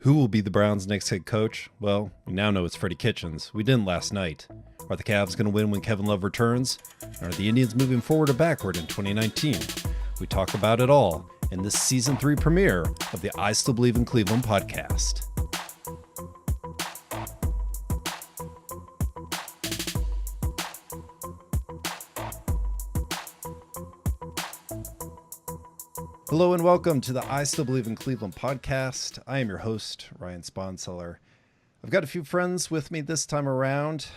Who will be the Browns' next head coach? Well, we now know it's Freddie Kitchens. We didn't last night. Are the Cavs going to win when Kevin Love returns? Are the Indians moving forward or backward in 2019? We talk about it all in this season 3 premiere of the I Still Believe in Cleveland podcast. Hello and welcome to the I Still Believe in Cleveland podcast. I am your host, Ryan Sponseller. I've got a few friends with me this time around.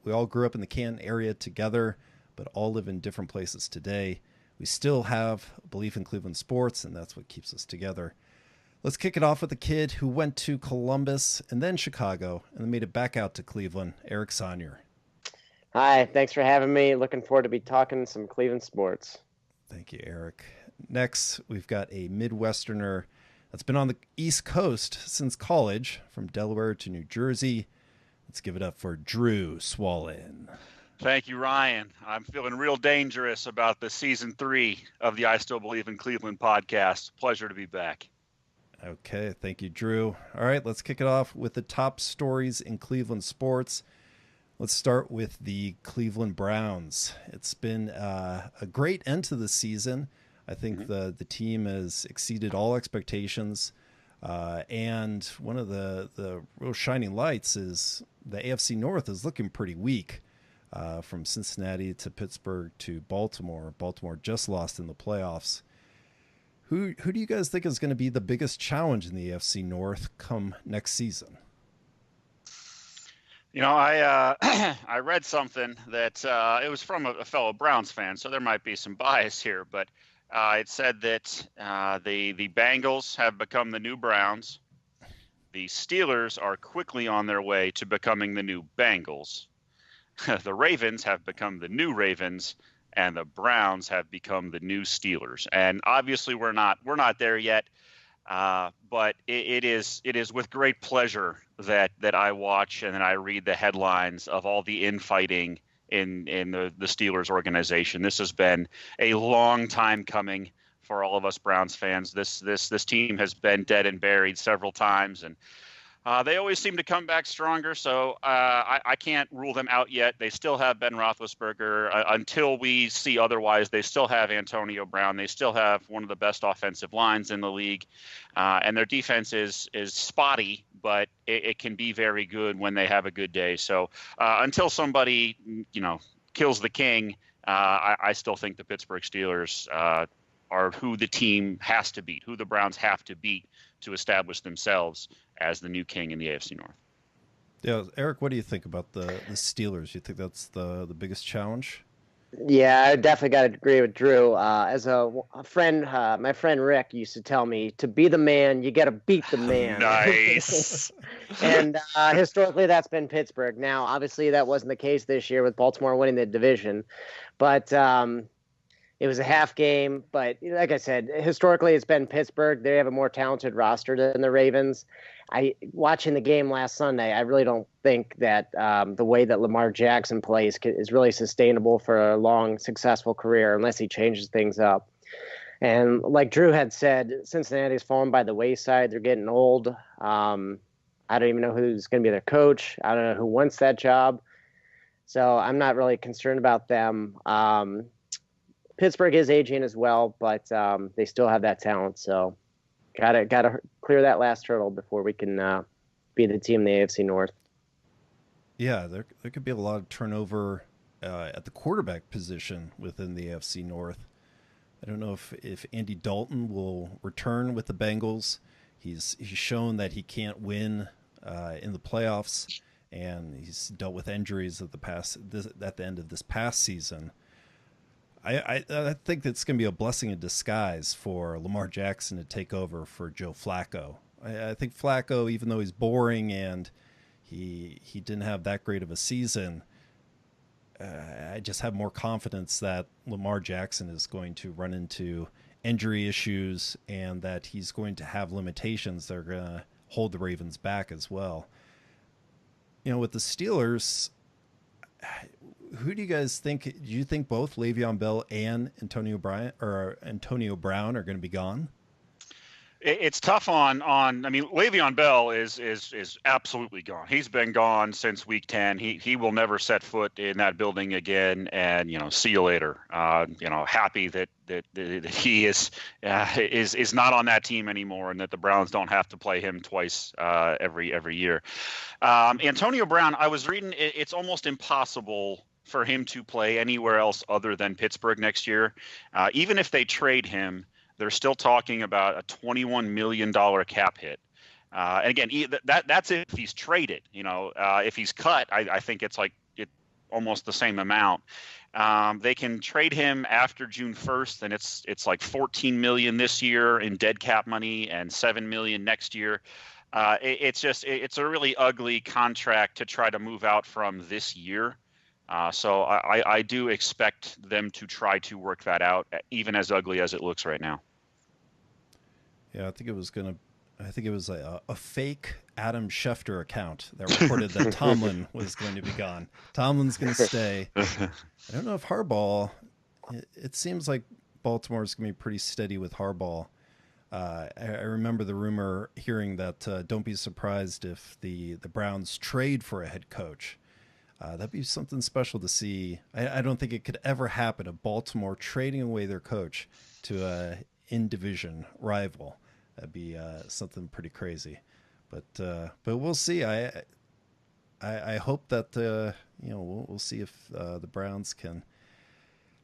We all grew up in the Canton area together, but all live in different places today. We still have a belief in Cleveland sports, and that's what keeps us together. Let's kick it off with a kid who went to Columbus and then Chicago and then made it back out to Cleveland, Eric Sonier. Hi, thanks for having me. Looking forward to be talking some Cleveland sports. Thank you, Eric. Next, we've got a Midwesterner that's been on the East Coast since college, from Delaware to New Jersey. Let's give it up for Drew Swallen. Thank you, Ryan. I'm feeling real dangerous about the season 3 of the I Still Believe in Cleveland podcast. Pleasure to be back. Okay, thank you, Drew. All right, let's kick it off with the top stories in Cleveland sports. Let's start with the Cleveland Browns. It's been a great end to the season. I think the team has exceeded all expectations. And one of the real shining lights is the AFC North is looking pretty weak, from Cincinnati to Pittsburgh to Baltimore. Baltimore just lost in the playoffs. Who do you guys think is going to be the biggest challenge in the AFC North come next season? You know, I I read something that it was from a fellow Browns fan, so there might be some bias here, but it said that the Bengals have become the new Browns. The Steelers are quickly on their way to becoming the new Bengals. The Ravens have become the new Ravens, and the Browns have become the new Steelers. And obviously, we're not there yet. But it is with great pleasure that I watch and then I read the headlines of all the infighting in the Steelers organization. This has been a long time coming for all of us Browns fans. This team has been dead and buried several times, and they always seem to come back stronger. So I can't rule them out yet. They still have Ben Roethlisberger. Until we see otherwise, they still have Antonio Brown. They still have one of the best offensive lines in the league. And their defense is spotty, but it can be very good when they have a good day. So until somebody, kills the king, I still think the Pittsburgh Steelers are who the team has to beat, who the Browns have to beat to establish themselves as the new king in the AFC North. Yeah, Eric, what do you think about the Steelers? You think that's the biggest challenge? Yeah, I definitely got to agree with Drew. As a friend, my friend Rick used to tell me, to be the man, you got to beat the man. Nice. And historically, that's been Pittsburgh. Now, obviously, that wasn't the case this year with Baltimore winning the division. But it was a half game. But like I said, historically, it's been Pittsburgh. They have a more talented roster than the Ravens. Watching the game last Sunday, I really don't think that the way that Lamar Jackson plays is really sustainable for a long, successful career unless he changes things up. And like Drew had said, Cincinnati's fallen by the wayside. They're getting old. I don't even know who's going to be their coach. I don't know who wants that job. So I'm not really concerned about them. Pittsburgh is aging as well, but they still have that talent. So gotta clear that last hurdle before we can be the team in the AFC North. Yeah, there could be a lot of turnover at the quarterback position within the AFC North. I don't know if Andy Dalton will return with the Bengals. He's shown that he can't win in the playoffs, and he's dealt with injuries at the end of this past season. I think that's going to be a blessing in disguise for Lamar Jackson to take over for Joe Flacco. I think Flacco, even though he's boring and he didn't have that great of a season, I just have more confidence that Lamar Jackson is going to run into injury issues and that he's going to have limitations that are going to hold the Ravens back as well. With the Steelers, who do you guys think? Do you think both Le'Veon Bell and Antonio Brown are going to be gone? It's tough on. I mean, Le'Veon Bell is absolutely gone. He's been gone since week 10. He will never set foot in that building again. And see you later. Happy that he is not on that team anymore, and that the Browns don't have to play him twice every year. Antonio Brown, I was reading, it's almost impossible for him to play anywhere else other than Pittsburgh next year. Even if they trade him, they're still talking about a $21 million cap hit. And again, that's if he's traded. If he's cut, I think it's almost the same amount. They can trade him after June 1st, and it's like $14 million this year in dead cap money and $7 million next year. It's a really ugly contract to try to move out from this year. So I do expect them to try to work that out, even as ugly as it looks right now. Yeah, I think it was a fake Adam Schefter account that reported that Tomlin was going to be gone. Tomlin's going to stay. I don't know if Harbaugh. It seems like Baltimore's going to be pretty steady with Harbaugh. I remember the rumor hearing that don't be surprised if the Browns trade for a head coach. That'd be something special to see. I don't think it could ever happen, a Baltimore trading away their coach to a in-division rival. That'd be something pretty crazy. But we'll see. I hope that we'll see if the Browns can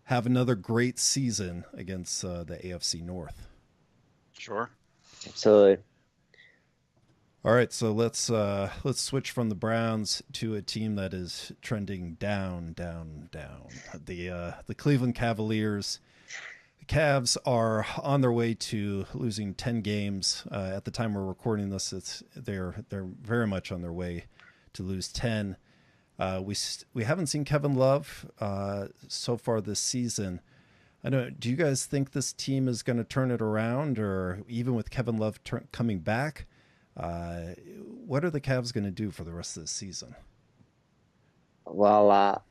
have another great season against the AFC North. Sure. Absolutely. All right, so let's switch from the Browns to a team that is trending down. The Cleveland Cavaliers. The Cavs are on their way to losing 10 games. At the time we're recording this, they're very much on their way to lose 10. We haven't seen Kevin Love so far this season. Do you guys think this team is going to turn it around, or even with Kevin Love coming back? What are the Cavs going to do for the rest of the season? Well,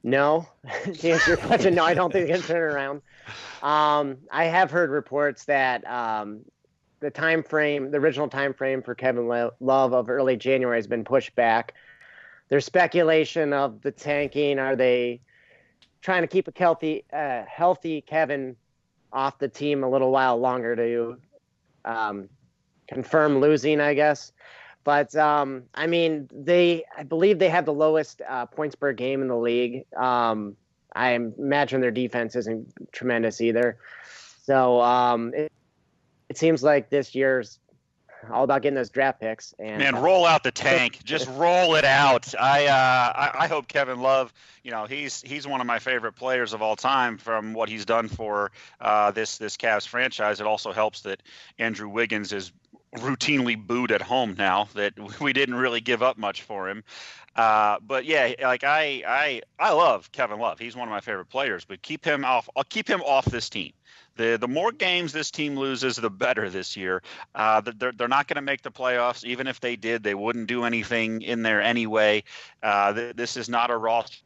no. To answer your question, no, I don't think they're going to turn it around. I have heard reports that the original time frame for Kevin Love of early January has been pushed back. There's speculation of the tanking. Are they trying to keep a healthy Kevin off the team a little while longer to confirm losing, I guess? But I believe they have the lowest points per game in the league. I imagine their defense isn't tremendous either. So it seems like this year's all about getting those draft picks. And man, roll out the tank. Just roll it out. I hope Kevin Love, he's one of my favorite players of all time from what he's done for this Cavs franchise. It also helps that Andrew Wiggins is routinely booed at home now, that we didn't really give up much for him. But yeah, I love Kevin Love. He's one of my favorite players, but keep him off. I'll keep him off this team. The more games this team loses, the better this year. They're not going to make the playoffs. Even if they did, they wouldn't do anything in there anyway. This is not a roster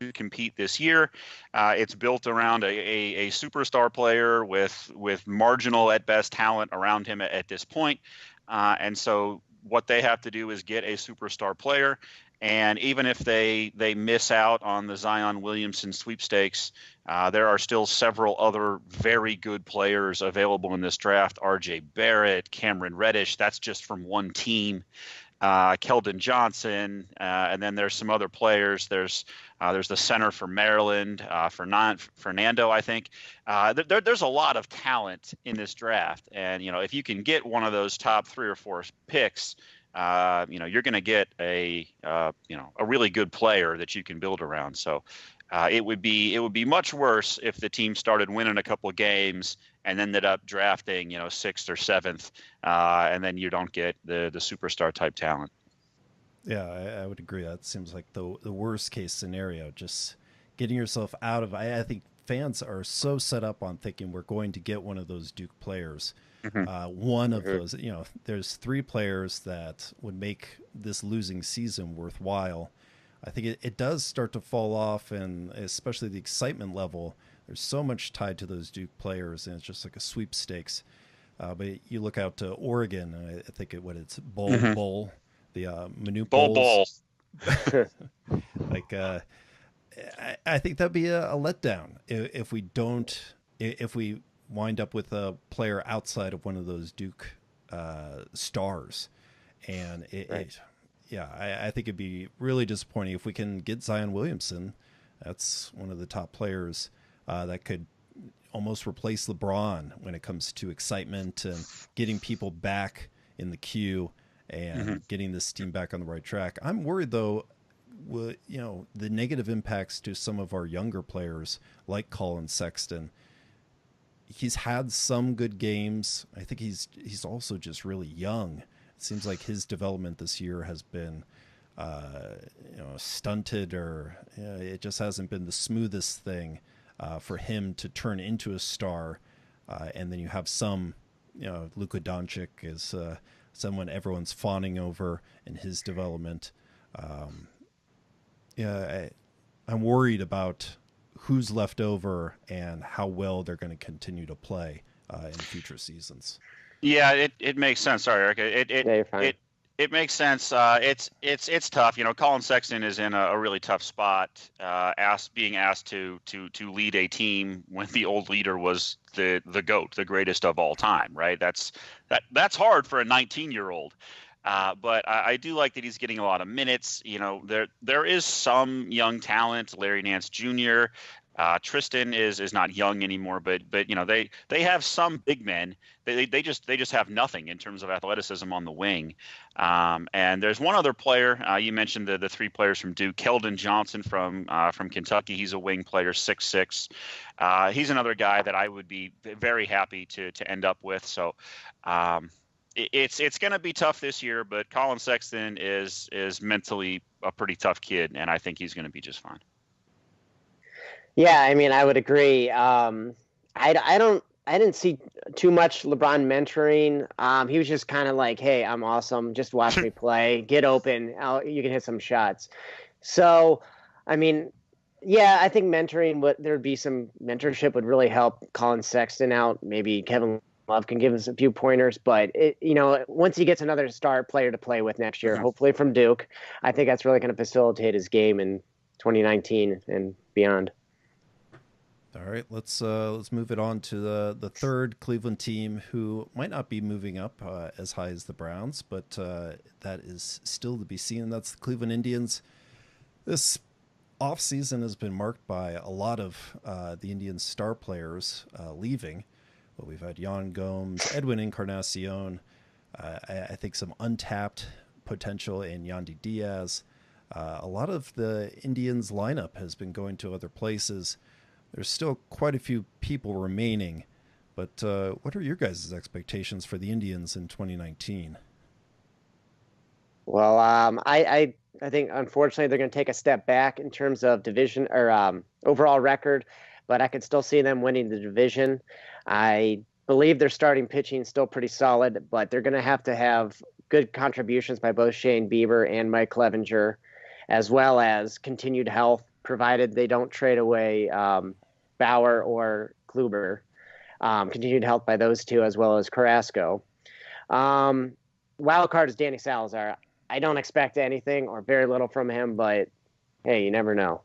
to compete this year. It's built around a superstar player with marginal at best talent around him at this point. And so what they have to do is get a superstar player. And even if they miss out on the Zion Williamson sweepstakes, there are still several other very good players available in this draft. R.J. Barrett, Cameron Reddish, that's just from one team. Keldon Johnson, and then there's some other players. There's the center for Maryland, Fernando, I think. There's a lot of talent in this draft, and if you can get one of those top 3 or 4 picks, you're going to get a really good player that you can build around. So it would be much worse if the team started winning a couple of games and ended up drafting 6th or 7th, and then you don't get the superstar type talent. Yeah, I would agree. That seems like the worst case scenario. Just getting yourself out of. I think fans are so set up on thinking we're going to get one of those Duke players. One of those, there's 3 players that would make this losing season worthwhile. I think it does start to fall off, and especially the excitement level. There's so much tied to those Duke players, and it's just like a sweepstakes. But you look out to Oregon, I think it's Mhm. Bowl, the Minute Bull Bowls. Bull. Like, I think that'd be a letdown if we don't, if we wind up with a player outside of one of those Duke stars. And Right. yeah, I think it'd be really disappointing if we can get Zion Williamson. That's one of the top players that could almost replace LeBron when it comes to excitement and getting people back in the queue Mhm. and getting this team back on the right track. I'm worried though, the negative impacts to some of our younger players like Colin Sexton. He's had some good games. I think he's also just really young. It seems like his development this year has been stunted, or it just hasn't been the smoothest thing for him to turn into a star. And then you have some, Luka Doncic is someone everyone's fawning over in his development. Um, I'm worried about who's left over and how well they're going to continue to play in future seasons. Yeah, it makes sense. Sorry, Eric. Yeah, you're fine. It makes sense. It's tough. Colin Sexton is in a really tough spot. Being asked to lead a team when the old leader was the GOAT, the greatest of all time. Right. That's hard for a 19-year-old. But I do like that he's getting a lot of minutes. There is some young talent. Larry Nance Jr. Tristan is not young anymore, but they have some big men. They just have nothing in terms of athleticism on the wing. And there's one other player. You mentioned the three players from Duke. Keldon Johnson from Kentucky. He's a wing player, 6'6". He's another guy that I would be very happy to end up with. So. It's going to be tough this year, but Colin Sexton is mentally a pretty tough kid, and I think he's going to be just fine. Yeah, I mean, I would agree. I didn't see too much LeBron mentoring. He was just kind of like, "Hey, I'm awesome. Just watch me play. Get open. You can hit some shots." So, I mean, yeah, I think there'd be some mentorship would really help Colin Sexton out. Maybe Kevin Love can give us a few pointers, but once he gets another star player to play with next year, Mhm. hopefully from Duke, I think that's really going to facilitate his game in 2019 and beyond. All right, let's move it on to the third Cleveland team, who might not be moving up as high as the Browns, but that is still to be seen. That's the Cleveland Indians. This offseason has been marked by a lot of the Indians' star players leaving. Well, we've had Yan Gomes, Edwin Encarnacion. I think some untapped potential in Yandy Diaz. A lot of the Indians' lineup has been going to other places. There's still quite a few people remaining, but what are your guys' expectations for the Indians in 2019? Well, I think unfortunately they're going to take a step back in terms of division or overall record, but I could still see them winning the division. I believe their starting pitching is still pretty solid, but they're going to have good contributions by both Shane Bieber and Mike Clevenger, as well as continued health, provided they don't trade away Bauer or Kluber. Continued health by those two, as well as Carrasco. Wild card is Danny Salazar. I don't expect anything or very little from him, but hey, you never know.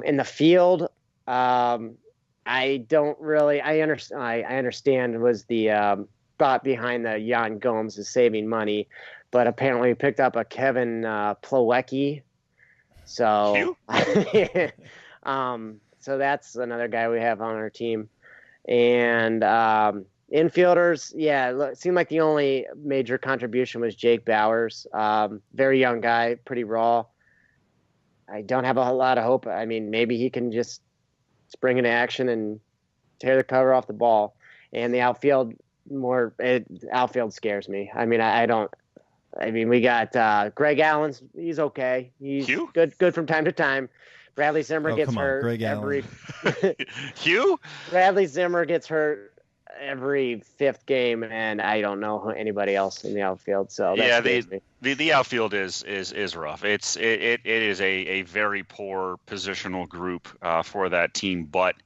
In the field, I don't really. I understand. I understand was the thought behind the Yan Gomes is saving money, but apparently we picked up a Kevin Plawecki. So, so that's another guy we have on our team, and infielders. Yeah, it seemed like the only major contribution was Jake Bowers. Very young guy, pretty raw. I don't have a whole lot of hope. I mean, maybe he can just spring into action and tear the cover off the ball. And the outfield outfield scares me. I mean, I don't. I mean, we got Greg Allen's. He's okay. He's Hugh? good from time to time. Bradley Zimmer gets hurt Greg every. Hugh? Bradley Zimmer gets hurt every fifth game, and I don't know anybody else in the outfield. So that scares me. The outfield is rough. It is a very poor positional group for that team, but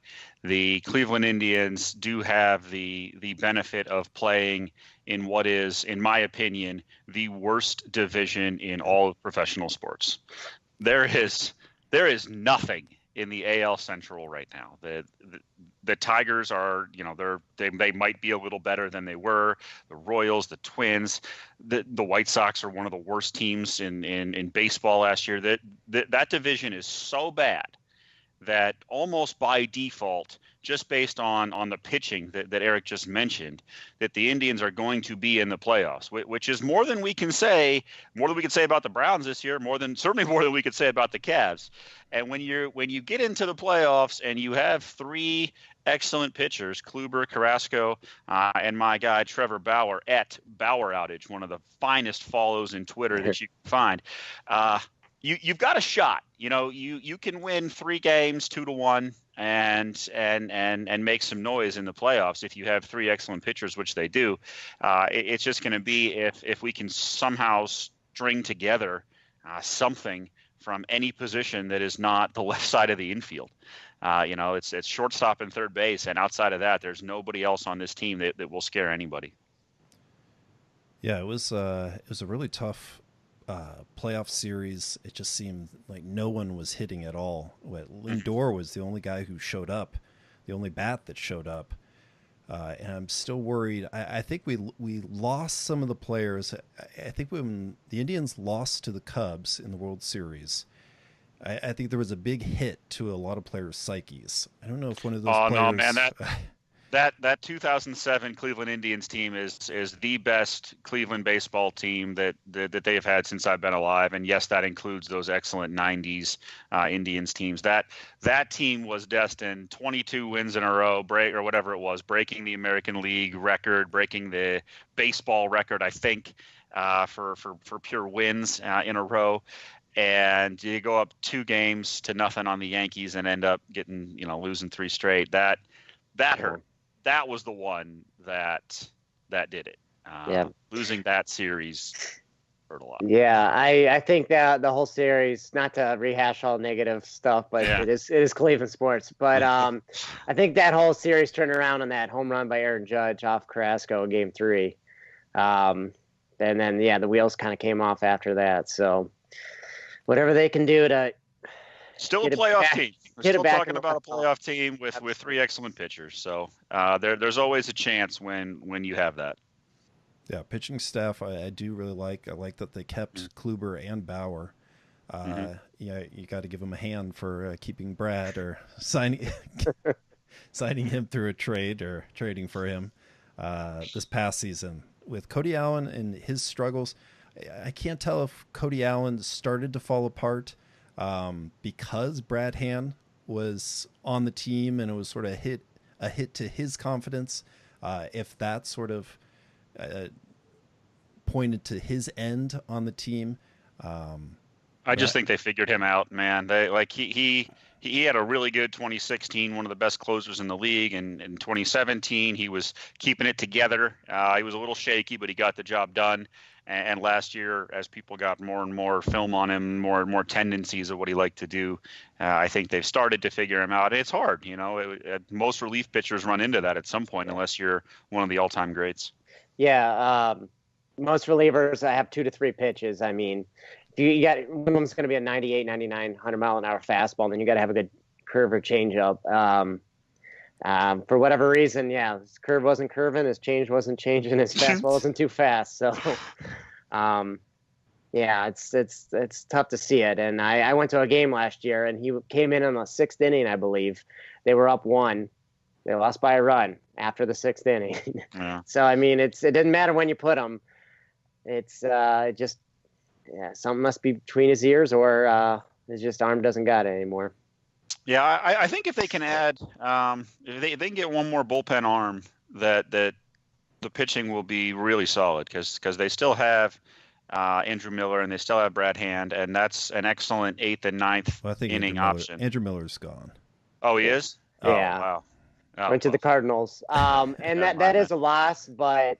the Cleveland Indians do have the benefit of playing in what is, in my opinion, the worst division in all of professional sports. There is nothing in the AL Central right now. The Tigers are, they might be a little better than they were. The Royals, the Twins, the White Sox are one of the worst teams in baseball last year. That division is so bad that almost by default, just based on the pitching that Eric just mentioned, that the Indians are going to be in the playoffs, which is more than we can say about the Browns this year, certainly more than we could say about the Cavs. And when you get into the playoffs and you have three excellent pitchers, Kluber, Carrasco, and my guy Trevor Bauer at Bauer Outage, one of the finest follows in Twitter that you can find. You've got a shot. You can win 3 games 2-1 and make some noise in the playoffs if you have 3 excellent pitchers, which they do. It's just going to be if we can somehow string together something from any position that is not the left side of the infield. It's shortstop and third base, and outside of that, there's nobody else on this team that will scare anybody. Yeah, it was a really tough playoff series. It just seemed like no one was hitting at all. Lindor was the only guy who showed up, the only bat that showed up. And I'm still worried. I think we lost some of the players. I think when the Indians lost to the Cubs in the World Series, I think there was a big hit to a lot of players' psyches. I don't know if one of those players... no, man, that 2007 Cleveland Indians team is the best Cleveland baseball team that they have had since I've been alive. And yes, that includes those excellent 90s Indians teams. That team was destined 22 wins in a row, or whatever it was, breaking the American League record, breaking the baseball record, I think, for pure wins in a row. And you go up 2-0 on the Yankees and end up getting, losing 3 straight. That hurt. That was the one that did it. Losing that series hurt a lot. Yeah, I think that the whole series, not to rehash all negative stuff, but it is Cleveland sports. But I think that whole series turned around on that home run by Aaron Judge off Carrasco in Game 3. And then, the wheels kind of came off after that. So whatever they can do to still a playoff team. We're still talking about a playoff team with 3 excellent pitchers. So there's always a chance when you have that. Yeah, pitching staff I do really like. I like that they kept Kluber and Bauer. Yeah, you got to give them a hand for keeping Brad or signing him through a trade or trading for him this past season. With Cody Allen and his struggles, I can't tell if Cody Allen started to fall apart because Brad Hand was on the team and it was sort of a hit to his confidence. If that sort of pointed to his end on the team. I just think they figured him out, man. He had a really good 2016, one of the best closers in the league. And in 2017, he was keeping it together. He was a little shaky, but he got the job done. And last year, as people got more and more film on him, more and more tendencies of what he liked to do, I think they've started to figure him out. It's hard, most relief pitchers run into that at some point, unless you're one of the all-time greats. Yeah, most relievers have 2 to 3 pitches. I mean, if you got one of them's going to be a 98, 99, 100-mile-an-hour fastball, then you got to have a good curve or changeup. For whatever reason, his curve wasn't curving, his change wasn't changing, his fastball wasn't too fast. So, it's tough to see it. And I went to a game last year, and he came in the 6th inning, I believe. They were up 1. They lost by a run after the 6th inning. Yeah. So, I mean, it didn't matter when you put him. It's something must be between his ears, or his just arm doesn't got it anymore. Yeah, I think if they can add, if they can get one more bullpen arm, that the pitching will be really solid because they still have Andrew Miller and they still have Brad Hand, and that's an excellent 8th and 9th inning option. Andrew Miller's gone. Oh, he is? Yeah. Oh, wow. Went to the Cardinals. And that is a loss, but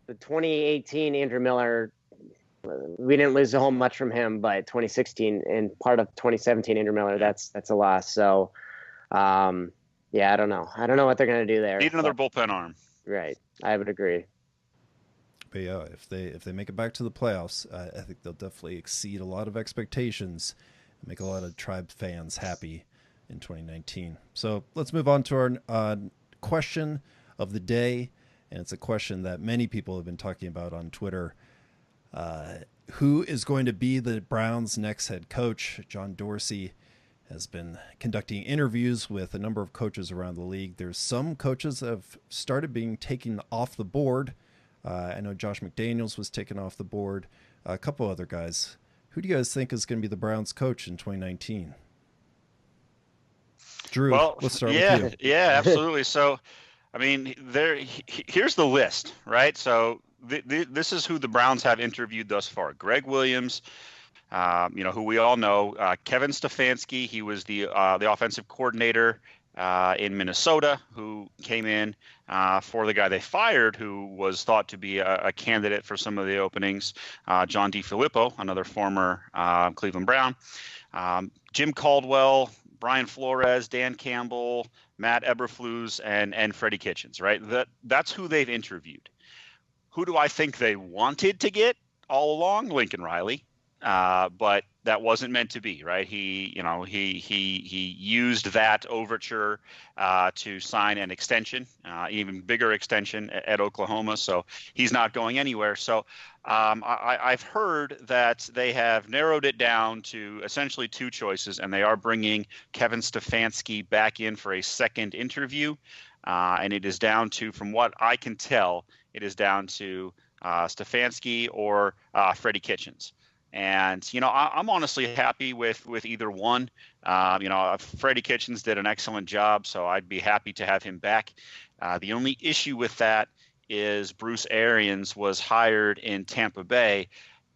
the 2018 Andrew Miller, we didn't lose a whole much from him, but 2016 and part of 2017 Andrew Miller, that's a loss. So, Yeah, I don't know. I don't know what they're going to do there. Need another But, bullpen arm. right. I would agree. But yeah, if they make it back to the playoffs, I think they'll definitely exceed a lot of expectations and make a lot of Tribe fans happy in 2019. So let's move on to our question of the day, and it's a question that many people have been talking about on Twitter. Who is going to be the Browns' next head coach? John Dorsey has been conducting interviews with a number of coaches around the league. There's some coaches that have started being taken off the board. I know Josh McDaniels was taken off the board. A couple other guys. Who do you guys think is going to be the Browns coach in 2019? Drew, Well, let's start with you. yeah, absolutely. So, I mean, here's the list, right? So this is who the Browns have interviewed thus far: Greg Williams, who we all know, Kevin Stefanski. He was the offensive coordinator in Minnesota, who came in for the guy they fired, who was thought to be a candidate for some of the openings. John DeFilippo, another former Cleveland Brown. Jim Caldwell, Brian Flores, Dan Campbell, Matt Eberflus, and Freddie Kitchens, right? That's who they've interviewed. Who do I think they wanted to get all along? Lincoln Riley. But that wasn't meant to be, right? He used that overture to sign an extension, even bigger extension at Oklahoma. So he's not going anywhere. So I've heard that they have narrowed it down to essentially two choices, and they are bringing Kevin Stefanski back in for a second interview. And it is down to, from what I can tell, it is down to Stefanski or Freddie Kitchens. And, I'm honestly happy with either one. Freddie Kitchens did an excellent job, so I'd be happy to have him back. The only issue with that is Bruce Arians was hired in Tampa Bay,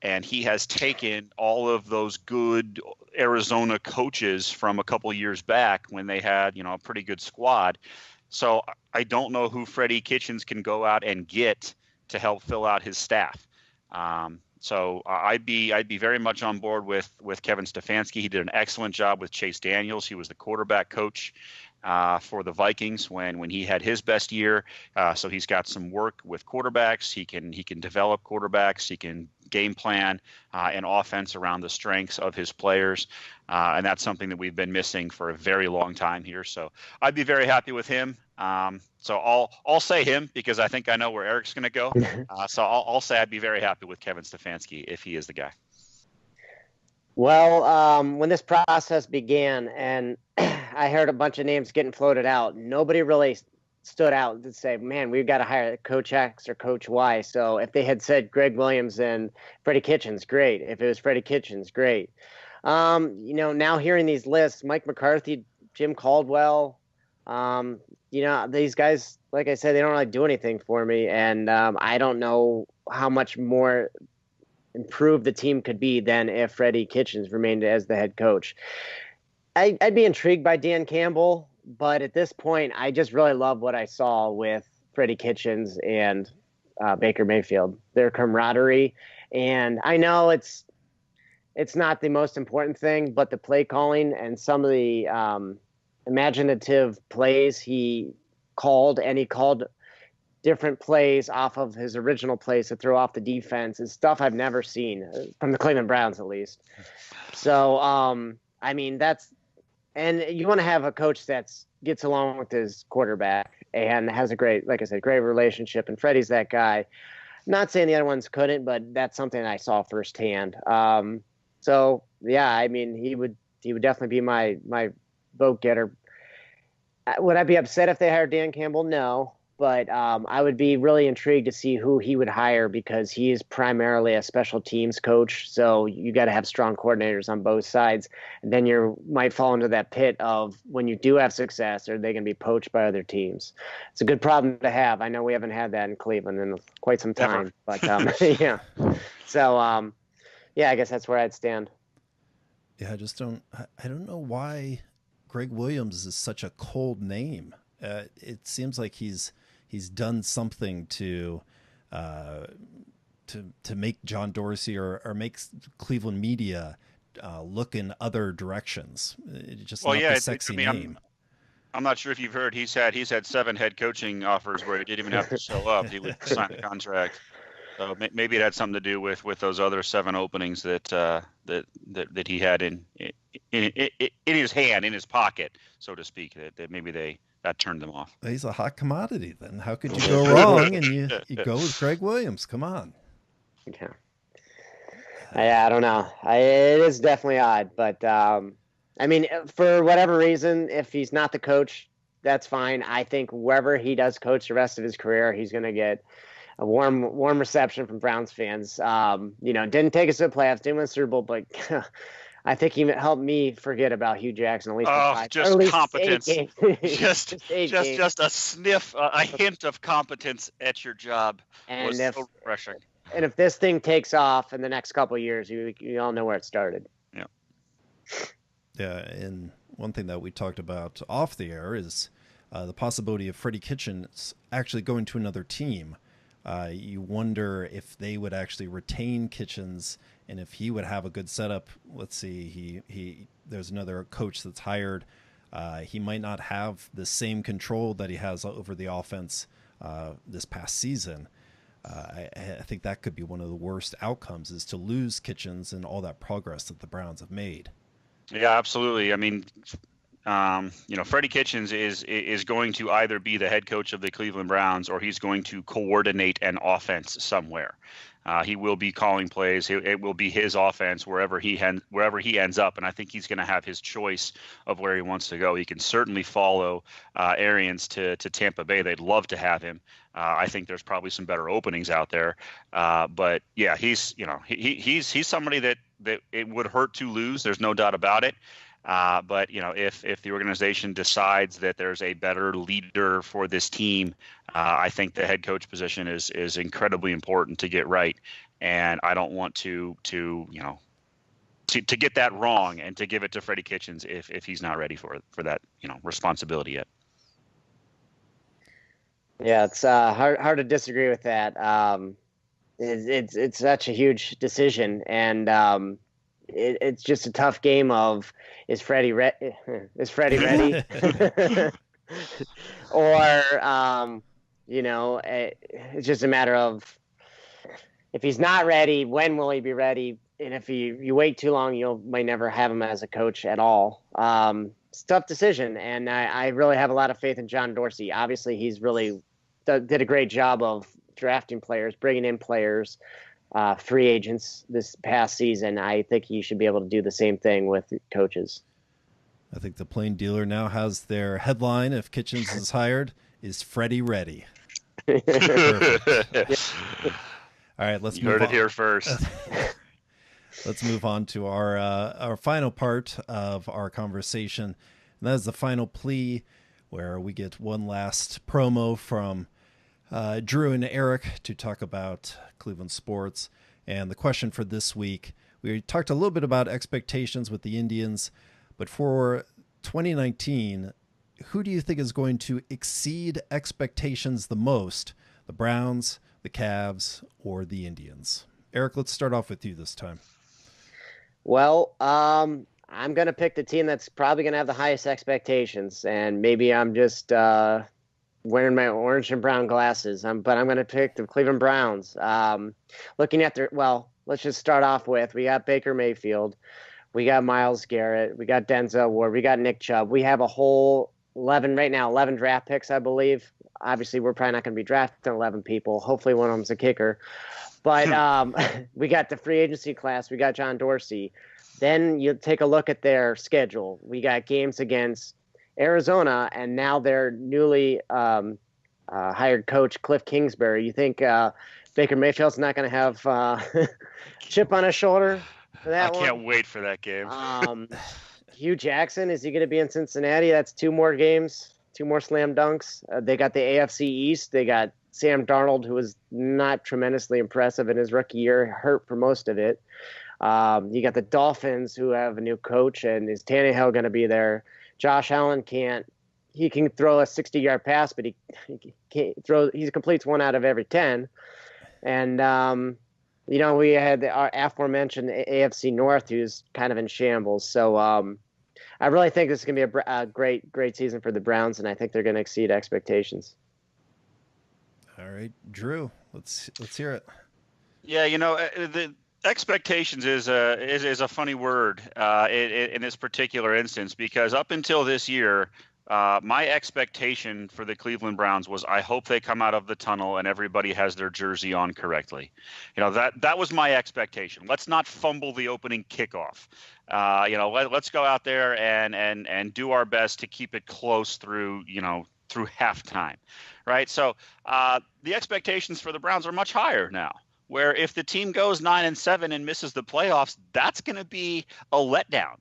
and he has taken all of those good Arizona coaches from a couple years back when they had, a pretty good squad. So I don't know who Freddie Kitchens can go out and get to help fill out his staff. So I'd be very much on board with Kevin Stefanski. He did an excellent job with Chase Daniels. He was the quarterback coach for the Vikings when he had his best year. So he's got some work with quarterbacks. He can develop quarterbacks. He can game plan an offense around the strengths of his players. And that's something that we've been missing for a very long time here. So I'd be very happy with him. So I'll say him because I think I know where Eric's going to go. So I'll say I'd be very happy with Kevin Stefanski if he is the guy. Well, when this process began and I heard a bunch of names getting floated out, nobody really stood out to say, man, we've got to hire Coach X or Coach Y. So if they had said Greg Williams and Freddie Kitchens, great. If it was Freddie Kitchens, great. Now hearing these lists, Mike McCarthy, Jim Caldwell, these guys, like I said, they don't really do anything for me. And I don't know how much more improved the team could be than if Freddie Kitchens remained as the head coach. I'd be intrigued by Dan Campbell, but at this point, I just really love what I saw with Freddie Kitchens and Baker Mayfield, their camaraderie. And I know it's not the most important thing, but the play calling and some of the imaginative plays he called, and he called different plays off of his original plays to throw off the defense is stuff I've never seen from the Cleveland Browns, at least. So, and you want to have a coach that gets along with his quarterback and has a great, like I said, great relationship. And Freddie's that guy. Not saying the other ones couldn't, but that's something I saw firsthand. So yeah, he would definitely be my vote getter. Would I be upset if they hired Dan Campbell? No. But I would be really intrigued to see who he would hire because he is primarily a special teams coach. So you got to have strong coordinators on both sides. And then you might fall into that pit of when you do have success, are they going to be poached by other teams? It's a good problem to have. I know we haven't had that in Cleveland in quite some time. Never. But yeah. So, I guess that's where I'd stand. Yeah, I don't know why Greg Williams is such a cold name. It seems like he's done something to make John Dorsey or make Cleveland media look in other directions. It's just not the sexy name. I'm not sure if you've heard he's had 7 head coaching offers where he didn't even have to show up. He would sign the contract. So maybe it had something to do with those other 7 openings that that he had in his hand, in his pocket, so to speak. That maybe that turned them off. He's a hot commodity. Then how could you go wrong? And you go with Greg Williams. Come on. Yeah. I don't know. It is definitely odd, but I mean, for whatever reason, if he's not the coach, that's fine. I think wherever he does coach the rest of his career, he's going to get a warm reception from Browns fans. Didn't take us to the playoffs, didn't win the Super Bowl, but I think he helped me forget about Hugh Jackson at least. Just competence, just just a sniff, a hint of competence at your job was so refreshing. And if this thing takes off in the next couple of years, you all know where it started. Yeah. Yeah, and one thing that we talked about off the air is the possibility of Freddie Kitchens actually going to another team. You wonder if they would actually retain Kitchens and if he would have a good setup. Let's see, there's another coach that's hired. He might not have the same control that he has over the offense this past season. I think that could be one of the worst outcomes, is to lose Kitchens and all that progress that the Browns have made. Yeah, absolutely. I mean, Freddie Kitchens is going to either be the head coach of the Cleveland Browns or he's going to coordinate an offense somewhere. He will be calling plays. It will be his offense wherever he ends up, and I think he's going to have his choice of where he wants to go. He can certainly follow Arians to Tampa Bay. They'd love to have him. I think there's probably some better openings out there, but yeah, he's somebody that it would hurt to lose. There's no doubt about it. But if the organization decides that there's a better leader for this team, I think the head coach position is incredibly important to get right. And I don't want to get that wrong and to give it to Freddie Kitchens if he's not ready for that responsibility yet. Yeah, it's hard to disagree with that. It's such a huge decision, and it's just a tough game of is Freddie ready? Or it's just a matter of if he's not ready, when will he be ready? And if you wait too long, you might never have him as a coach at all. It's a tough decision, and I really have a lot of faith in John Dorsey. Obviously, he's really did a great job of drafting players, bringing in players, free agents this past season. I think he should be able to do the same thing with coaches. I think the Plain Dealer now has their headline, if Kitchens is hired, is Freddie ready. Perfect. All right, let's you move heard on. it here first. Let's move on to our final part of our conversation, and that is the final plea, where we get one last promo from Drew and Eric to talk about Cleveland sports. And the question for this week, we talked a little bit about expectations with the Indians, but for 2019, who do you think is going to exceed expectations the most? The Browns, the Cavs, or the Indians? Eric, let's start off with you this time. Well, I'm going to pick the team that's probably going to have the highest expectations, and maybe I'm just wearing my orange and brown glasses, but I'm going to pick the Cleveland Browns. Looking at let's just start off with, we got Baker Mayfield, we got Myles Garrett, we got Denzel Ward, we got Nick Chubb. We have a whole 11 draft picks, I believe. Obviously, we're probably not going to be drafting 11 people. Hopefully one of them's a kicker. But we got the free agency class. We got John Dorsey. Then you take a look at their schedule. We got games against Arizona, and now their newly hired coach, Cliff Kingsbury. You think Baker Mayfield's not going to have chip on his shoulder for that one? I can't wait for that game. Hugh Jackson, is he going to be in Cincinnati? That's 2 more games, 2 more slam dunks. They got the AFC East. They got Sam Darnold, who was not tremendously impressive in his rookie year, hurt for most of it. You got the Dolphins, who have a new coach, and is Tannehill going to be there? Josh Allen can throw a 60-yard pass, but he can't throw. He completes 1 out of every 10. And we had our aforementioned AFC North, who's kind of in shambles. So I really think this is going to be a great season for the Browns, and I think they're going to exceed expectations. All right, Drew, let's hear it. Yeah, the expectations is a funny word in this particular instance, because up until this year, my expectation for the Cleveland Browns was, I hope they come out of the tunnel and everybody has their jersey on correctly. That was my expectation. Let's not fumble the opening kickoff. Let's go out there and do our best to keep it close through halftime, right? So the expectations for the Browns are much higher now, where if the team goes 9-7 and misses the playoffs, that's going to be a letdown.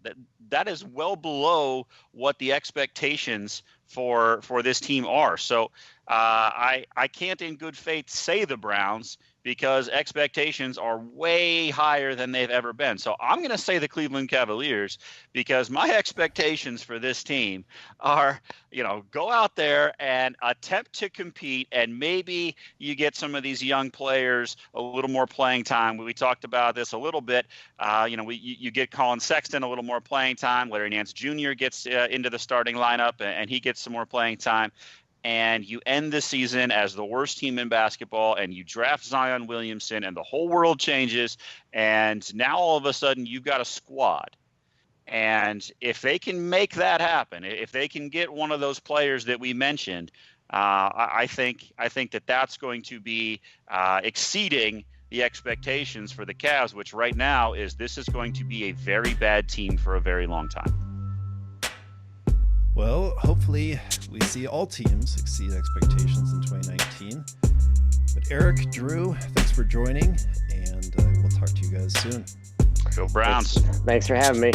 That is well below what the expectations for this team are. So I can't in good faith say the Browns, because expectations are way higher than they've ever been. So I'm going to say the Cleveland Cavaliers, because my expectations for this team are, go out there and attempt to compete, and maybe you get some of these young players a little more playing time. We talked about this a little bit. You get Colin Sexton a little more playing time. Larry Nance Jr. gets into the starting lineup, and he gets some more playing time. And you end the season as the worst team in basketball, and you draft Zion Williamson, and the whole world changes, and now all of a sudden you've got a squad. And if they can make that happen, if they can get one of those players that we mentioned, I think that that's going to be exceeding the expectations for the Cavs, which right now this is going to be a very bad team for a very long time. Well, hopefully we see all teams exceed expectations in 2019. But Eric, Drew, thanks for joining, and we'll talk to you guys soon. Go Browns. Thanks for having me.